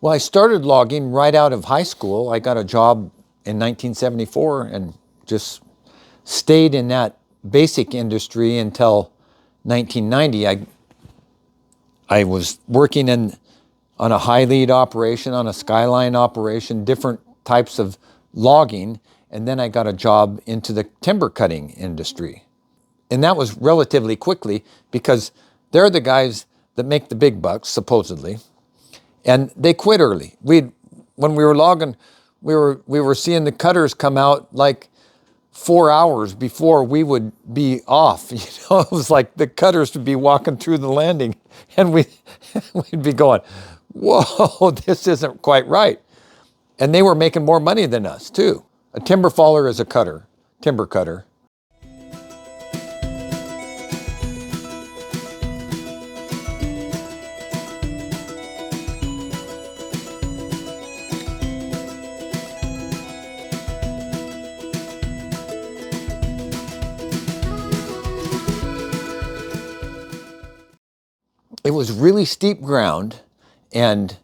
Well, I started logging right out of high school. I got a job in 1974 and just stayed in that basic industry until 1990. I was working on a high lead operation, on a skyline operation, different types of logging, and then I got a job into the timber cutting industry. And that was relatively quickly because they're the guys that make the big bucks, supposedly. And they quit early. When we were logging, we were seeing the cutters come out like 4 hours before we would be off. It was like the cutters would be walking through the landing, and we'd be going, "Whoa, this isn't quite right." And they were making more money than us too. A timber faller is a cutter, timber cutter. It was really steep ground, and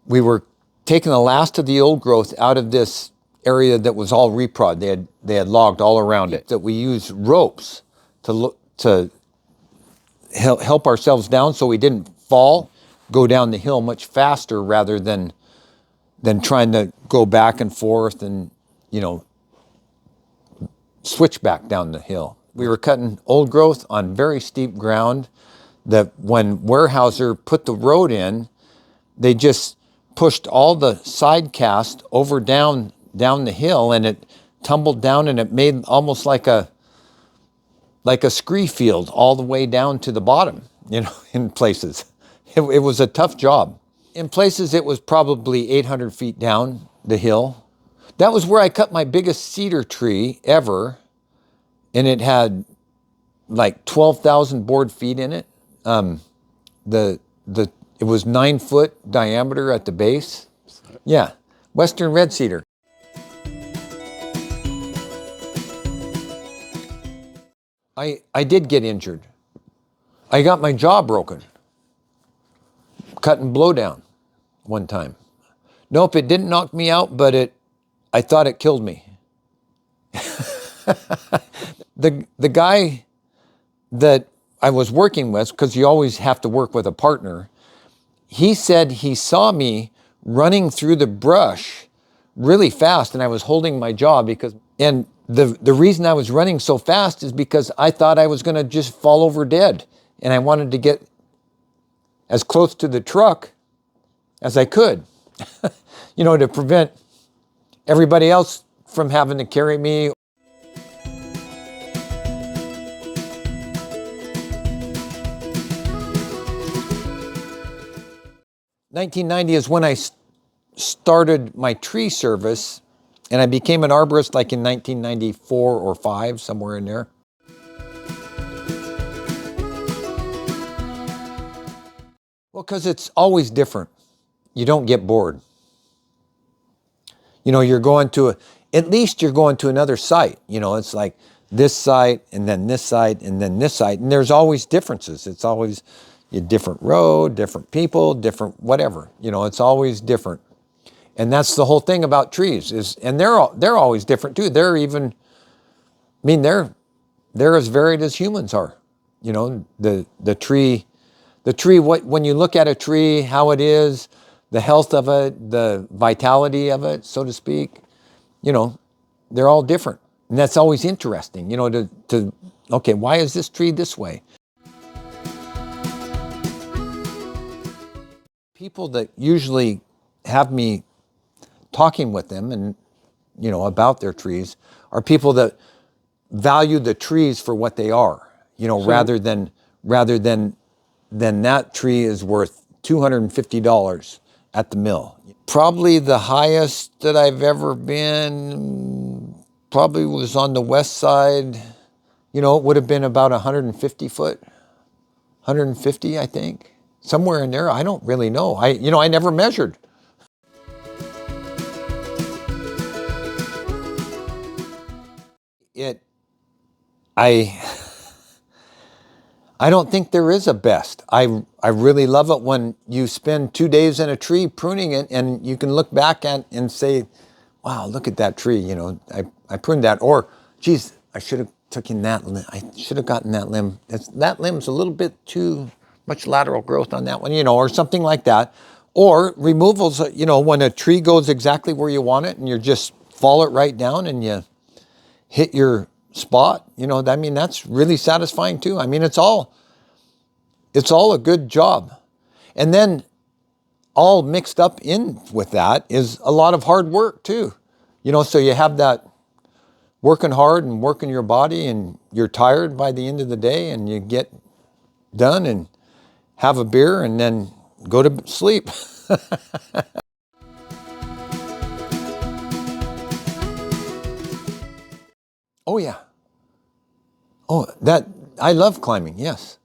we were taking the last of the old growth out of this area that was all reprod. They had logged all around it. That we used ropes to help ourselves down so we didn't fall, go down the hill much faster rather than trying to go back and forth and switch back down the hill. We were cutting old growth on very steep ground. That when Weyerhaeuser put the road in, they just pushed all the side cast over down the hill, and it tumbled down, and it made almost like a scree field all the way down to the bottom, in places. It was a tough job. In places, it was probably 800 feet down the hill. That was where I cut my biggest cedar tree ever, and it had like 12,000 board feet in it. It was 9 foot diameter at the base. Yeah, Western red cedar. I did get injured. I got my jaw broken cutting blowdown one time. Nope, it didn't knock me out, but I thought it killed me. The guy that I was working with, because you always have to work with a partner, he said he saw me running through the brush really fast, and I was holding my jaw and the reason I was running so fast is because I thought I was gonna just fall over dead, and I wanted to get as close to the truck as I could, to prevent everybody else from having to carry me. 1990 is when I started my tree service, and I became an arborist like in 1994 or 5, somewhere in there. Well, because it's always different. You don't get bored. You're going to at least you're going to another site. It's like this site, and then this site, and then this site, and there's always differences. It's always a different road, different people, different whatever. It's always different. And that's the whole thing about trees and they're always different too. They're as varied as humans are. The tree, when you look at a tree, how it is, the health of it, the vitality of it, so to speak, they're all different. And that's always interesting, okay, why is this tree this way? People that usually have me talking with them and, about their trees are people that value the trees for what they are, sure. rather than that tree is worth $250 at the mill. Probably the highest that I've ever been probably was on the west side. It would have been about 150 foot, 150, I think. Somewhere in there, I don't really know. I never measured. I I don't think there is a best. I really love it when you spend 2 days in a tree pruning it and you can look back at and say, wow, look at that tree. You know, I pruned that. Or, geez, I should have taken that limb. I should have gotten that limb. That limb's a little bit too much lateral growth on that one, you know, or something like that. Or removals, you know, when a tree goes exactly where you want it and you just fall it right down and you hit your spot, you know, I mean, that's really satisfying too. I mean, it's all a good job. And then all mixed up in with that is a lot of hard work too. You know, so you have that working hard and working your body and you're tired by the end of the day and you get done and have a beer and then go to sleep. Oh yeah. Oh, that, I love climbing, yes.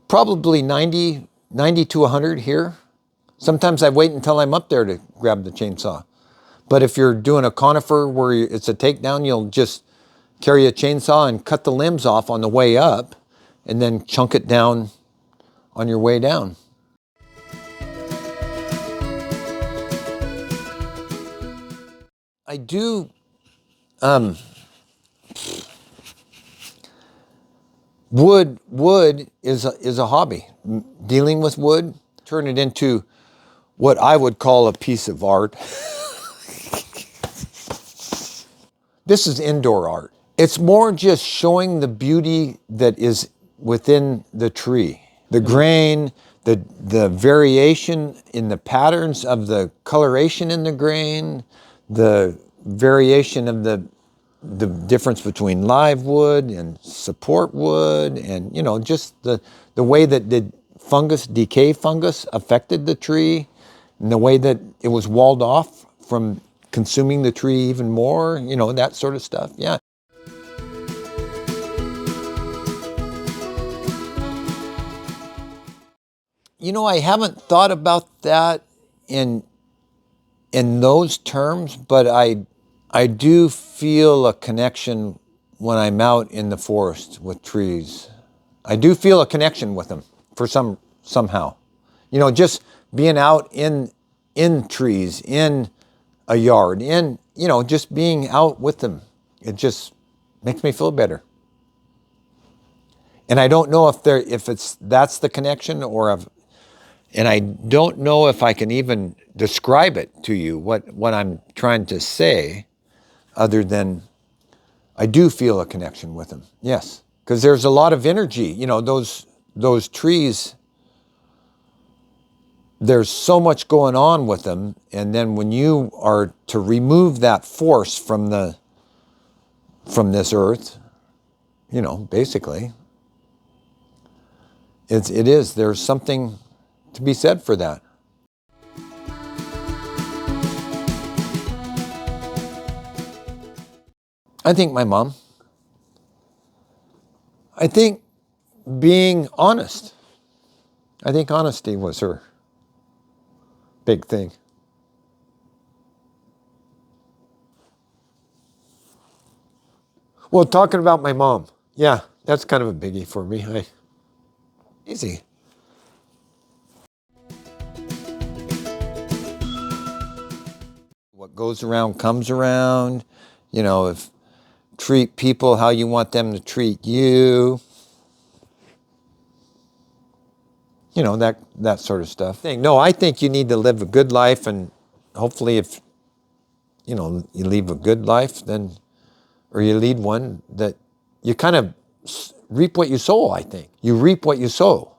Probably 90 to 100 here. Sometimes I wait until I'm up there to grab the chainsaw. But if you're doing a conifer where it's a takedown, you'll just carry a chainsaw and cut the limbs off on the way up and then chunk it down on your way down. I do, wood is a hobby. Dealing with wood, turn it into what I would call a piece of art. This is indoor art. It's more just showing the beauty that is within the tree. The grain, the variation in the patterns of the coloration in the grain, the variation of the difference between live wood and support wood, and you know, just the way that the decay fungus affected the tree, and the way that it was walled off from consuming the tree even more, you know, that sort of stuff. Yeah. You know, I haven't thought about that in those terms, but I do feel a connection when I'm out in the forest with trees. I do feel a connection with them for somehow. You know, just being out in trees, in a yard, in, you know, just being out with them. It just makes me feel better. And I don't know if that's the connection and I don't know if I can even describe it to you, what I'm trying to say, other than I do feel a connection with them. Yes, because there's a lot of energy. You know, those trees, there's so much going on with them. And then when you are to remove that force from this earth, you know, basically, there's something to be said for that. I think my mom. I think being honest. I think honesty was her big thing. Well, talking about my mom, yeah, that's kind of a biggie for me. Easy. What goes around comes around. You know, treat people how you want them to treat you. You know, that sort of stuff. No, I think you need to live a good life, and hopefully if, you know, you live a good life, or you lead one that you kind of reap what you sow, I think. You reap what you sow.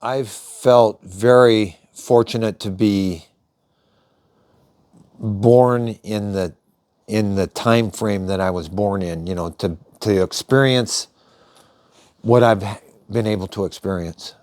I've felt very fortunate to be born in the time frame that I was born in, you know, to experience what I've been able to experience.